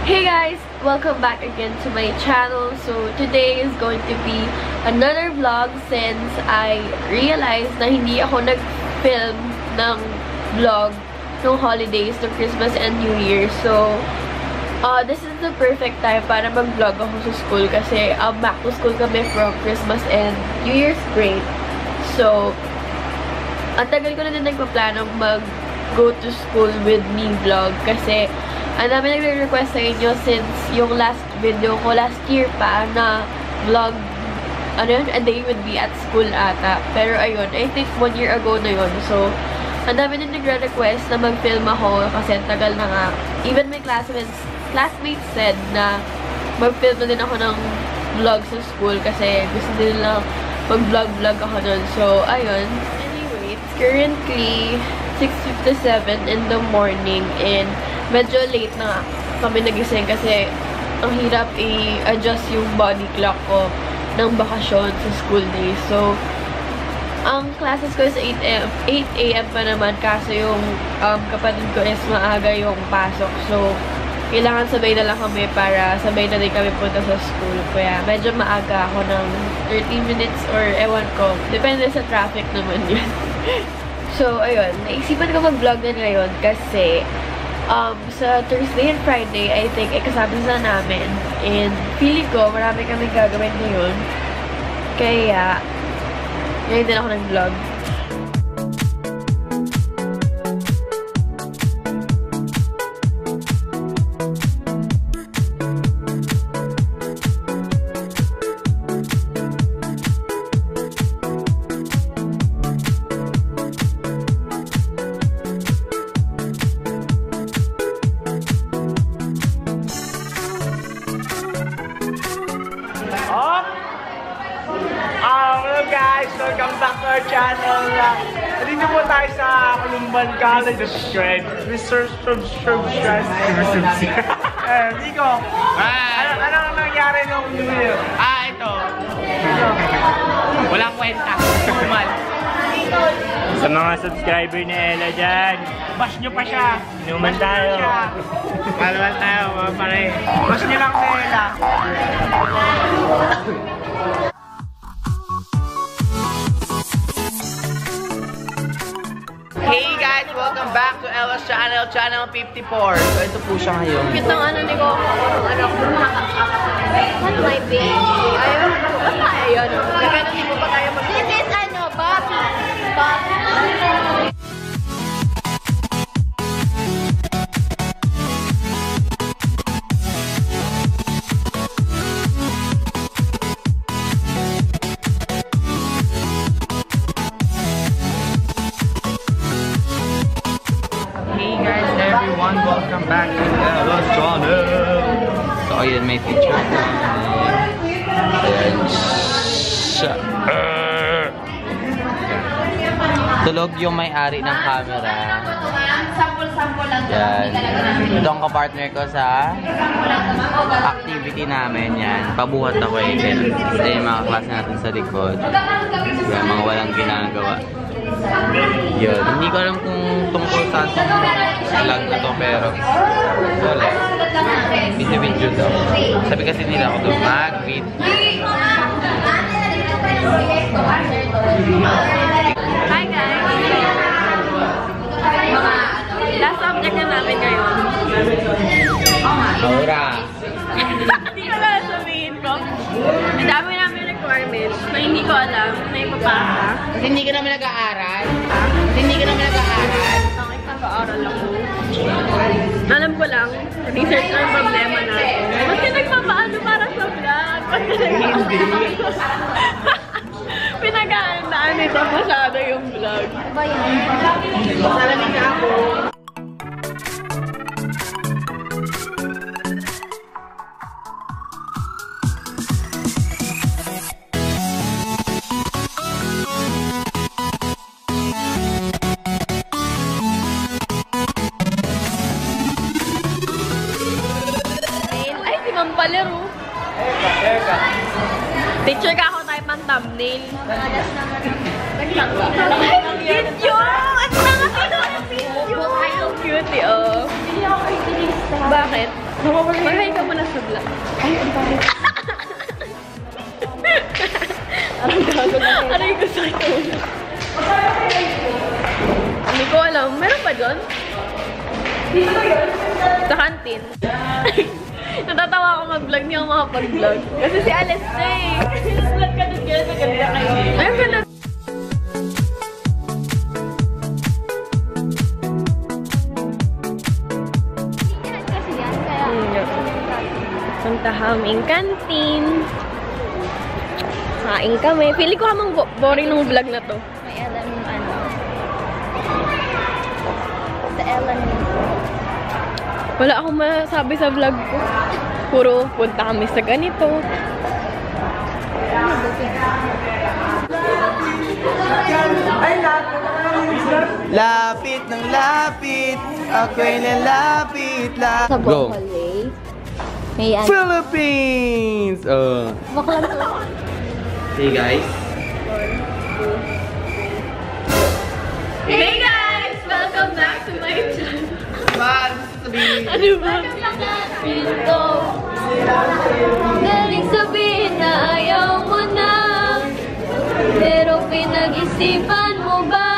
Hey guys! Welcome back again to my channel. So today is going to be another vlog since I realized na hindi ako nag-film ng vlog ng holidays, ng Christmas and New Year. So this is the perfect time para mag-vlog ako sa school kasi back to school kami from Christmas and New Year's break. So ang tagal ko na din nagpa-plano mag-go to school with me vlog kasi ang dami nagre-request sa inyo since yung last video ko last year pa na vlog, ano yun, a day would be at school ata. Pero ayun, I think 1 year ago na yun. So, ang dami din nagre-request na mag-film ako kasi tagal na nga. Even my classmates said na mag-film na din ako ng vlog sa school kasi gusto nila mag-vlog ako nun. So, ayun. Anyway, it's currently 6:57 in the morning and medyo late na kami nagising kasi ang hirap i-adjust yung body clock ko ng bakasyon sa school days. So, ang classes ko is 8 a.m. pa naman kasi yung kapatid ko is maaga yung pasok. So, kailangan sabay na lang kami para sabay na din kami punta sa school. Kaya medyo maaga ako ng 30 minutes or ewan ko. Depende sa traffic naman yun. So, ayun. Naisipan ko mag-vlog na ngayon kasi sa Thursday and Friday, I think, kasama na namin. And feeling ko, marami kami gagawin ngayon. Kaya, ngayon din ako nag-vlog. Hello guys! Welcome back to our channel. Dito po tayo sa Columban College. Subscribe. Subscribe. Nico, anong nangyari nung New Year? Ito. Walang kwenta. Kumal. Sa mga subscriber ni Ella dyan, bash nyo pa siya. Inuman tayo. Palwan tayo mga pare. Bash nyo lang si Ella. Hey guys! Welcome back to Ella's channel, channel 54. So ito po siya ngayon. Cute ng ano ni Coco, ng anak ko. What's my baby? Ayun. Basta ayun. Kaya hindi mo pa tayo mag- This is ano, Bobby. Hey guys, everyone! Welcome back to Ella's channel. So ayun, may picture ko. Ayan siya. Tulog yung may-ari ng camera. Sample lang. Yan. Ito ang kapartner ko sa activity namin. Yan. Pabuhat ako eh. Ito yung mga klase natin sa likod. Yan, mga walang ginagawa. Yun. Hindi ko alam kung tungkol saan vlog na to pero wala. Video daw. Sabi kasi nila ako doon mag-video. Hi guys! Last subject na namin ngayon. Aura! Hindi ko lang sabihin ko. Ang dami namin requirements na hindi ko alam na ipapasa. Kasi hindi ka naman nag-aaral. Hindi ka naman nag-aaral. Okay, nag-aaral ako. Alam ko lang, research ang problema natin. Ba't ka nagpapaano para sa vlog? Ba't ka nagpapaano? Pinag-aandaan nito masyado yung vlog. Ba yan? Salamin na ako. Ay, si Ma'am Palero. Teacher ka ako type ng thumbnail. Video! At nakakita ng video! Ay, ang cute eh, oh. Bakit? Mag-hi ka muna sa vlog. Ay, ang bakit? Parang gago na kayo. Aray ko sa ito. Hindi ko alam. Meron pa doon? Sa kantin. Natatawa ako mag-vlog, hindi ako makapag-vlog. Kasi si Alice na eh. Vlog ka doon kaya maganda kayo. Ayun ka na. Punta kaming kantin. Kain kami. Feeling ko hamang boring ng vlog na to. May alam yung ano. Sa Ellen. Wala akong masabi sa vlog ko. Puro punta kami sa ganito. Lapit ng lapit, ako'y nalapit lang. Sa Go! Bohol may ano. Philippines! Baklang to. Hey guys. Hey guys! Welcome back to my channel. Ano ba? Ito. Galing sabihin na ayaw mo na. Pero pinag-isipan mo ba?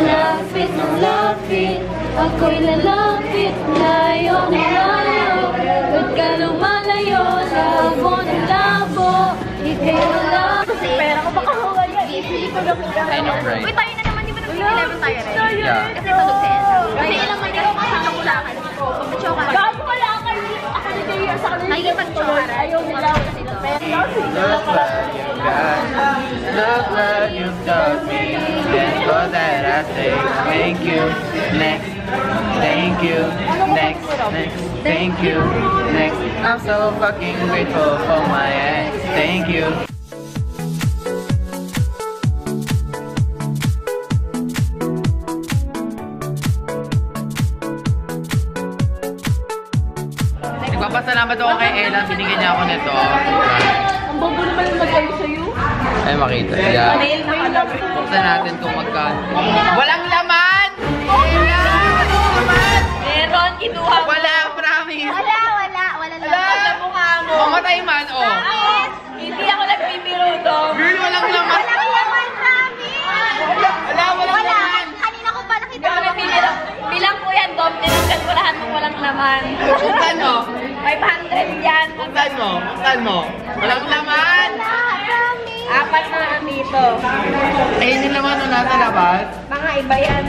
Lapit ng lapit, ako'y lalapit. Layo na layo, ba't ka lumalayo? Labo ng labo, ikay wala. Pera ko baka mawala. Bibili ko lang I know, right? Uy, tayo na naman, di ba nag-11 tayo rin? Yeah. Kasi tulog si Enzo. Kasi ilang man din ako kasama ko sa akin. Pag-choka. Gago wala kayo. Ako ni Kaya sa kanila. Nakikipag-choka. Ayaw nila. Look what you got me. That's all that I say. Thank you. Next. Thank you. Next. Next. Thank you. Next. I'm so fucking grateful for my ex. Thank you. Nagpapasalamat ako kay Ella. Binigyan niya ako nito. Ang bobo naman yung magkayo sa'yo. Ay, makita. Yeah. Nail na kalabit. Buksan natin kung magkano. Walang laman! Ella! Walang laman! Meron, kinuha mo. Wala, promise! Wala Wala! lang. Mukha mo. Mamatay man, oh! Hindi ako nagbibiro doon. Girl, walang laman! Walang laman, promise. Walang laman! Kanina ko pa nakita Ikaw na bilang. Bilang po yan, Dom. Tinanggal ko lahat ng walang laman. Buksan mo! 500 yan. Buksan mo! Buksan mo! Walang laman! promise. Apat na dito. Ayun yung laman nung nasa labas. Mga iba yan.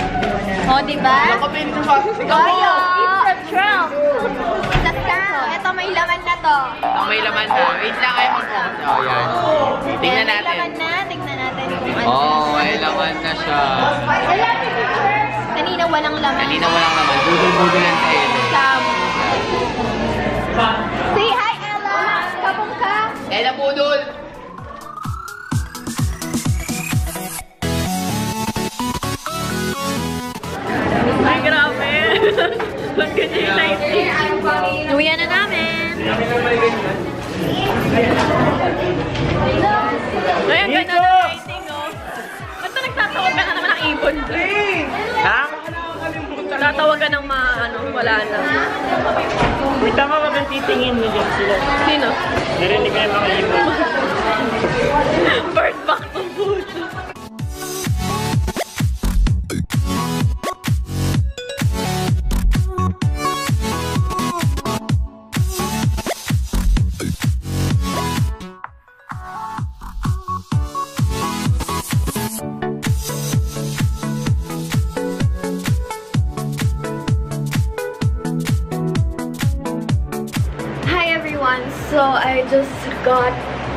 O, diba? Nakapin ko pa. Ikaw mo! It's from Trump. Ito may laman na to. Ang may laman na. Wait lang kayo mag-focus. Oh, yan. Tingnan May laman natin. na. Tignan natin kung ano. Oh, may laman na siya. Kanina walang laman. Kanina walang laman. Budol-budol yan sa Ella. Say hi, Ella. Kapong ka. Ella, budol! Ay, grabe. Ang ganyan yung lighting. Uwian na namin. Ay, ang ganda ng lighting, oh. Ba't na nagtatawag ka na naman ng ibon? Ha? Tatawag ka ng wala na. Wait, tama wag ang titingin mo dyan sila. Sino? Narinig ka yung mga ibon. Bird back ng puso. So, I just got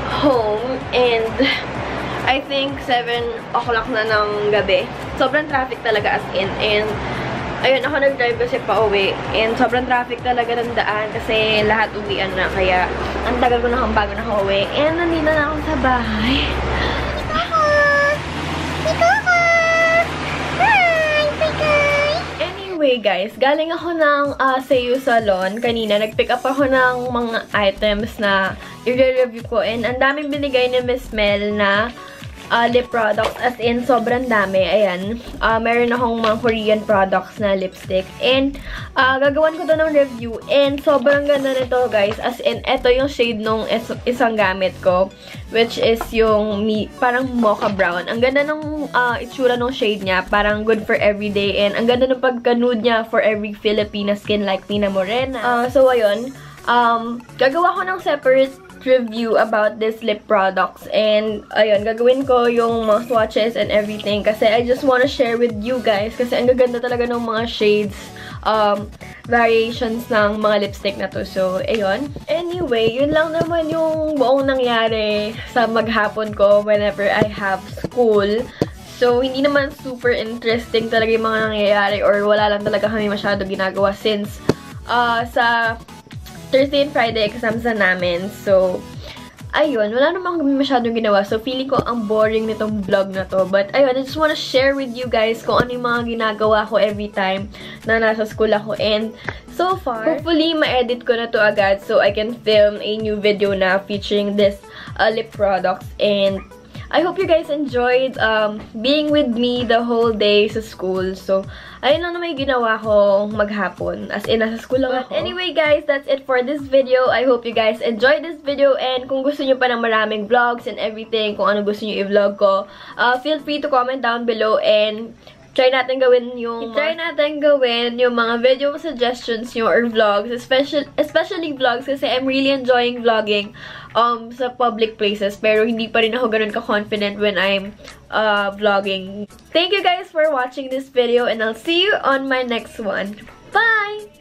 home and I think 7 o'clock na ng gabi. Sobrang traffic talaga as in. And ayun, ako nag-drive kasi pa uwi. And sobrang traffic talaga ng daan kasi lahat uwian na. Kaya ang tagal ko na bago nakauwi. And nandito na ako sa bahay. Anyway guys, galing ako ng Seiyu Salon. Kanina, nag-pick up ako ng mga items na i-review ko. And ang daming binigay ni Miss Mel na lip products. As in, sobrang dami. Ayan. Meron akong mga Korean products na lipstick. And, gagawan ko to ng review. And, sobrang ganda nito, guys. As in, eto yung shade nung isang gamit ko. Which is yung parang mocha brown. Ang ganda ng itsura ng shade niya. Parang good for everyday. And, ang ganda ng pagka-nude niya for every Filipina skin like me na morena. So, ayun. Gagawa ko ng separate review about this lip products. And, ayun, gagawin ko yung mga swatches and everything. Kasi I just wanna share with you guys. Kasi ang gaganda talaga ng mga shades, variations ng mga lipstick na to. So, ayun. Anyway, yun lang naman yung buong nangyari sa maghapon ko whenever I have school. So, hindi naman super interesting talaga yung mga nangyayari or wala lang talaga kami masyado ginagawa since sa Thursday and Friday exams na namin. So, ayun, wala naman kami masyadong ginawa. So, feeling ko ang boring nitong vlog na to. But, ayun, I just wanna share with you guys kung ano yung mga ginagawa ko every time na nasa school ako. And, so far, hopefully, ma-edit ko na to agad so I can film a new video na featuring this lip products. And, I hope you guys enjoyed being with me the whole day sa school. So, ayun lang na may ginawa ko maghapon. As in, nasa school lang ako. But anyway guys, that's it for this video. I hope you guys enjoyed this video. And kung gusto nyo pa ng maraming vlogs and everything, kung ano gusto nyo i-vlog ko, feel free to comment down below and try natin gawin yung mga video suggestions nyo or vlogs, especially vlogs kasi I'm really enjoying vlogging sa public places pero hindi pa rin ako ganun ka-confident when I'm vlogging. Thank you guys for watching this video and I'll see you on my next one. Bye!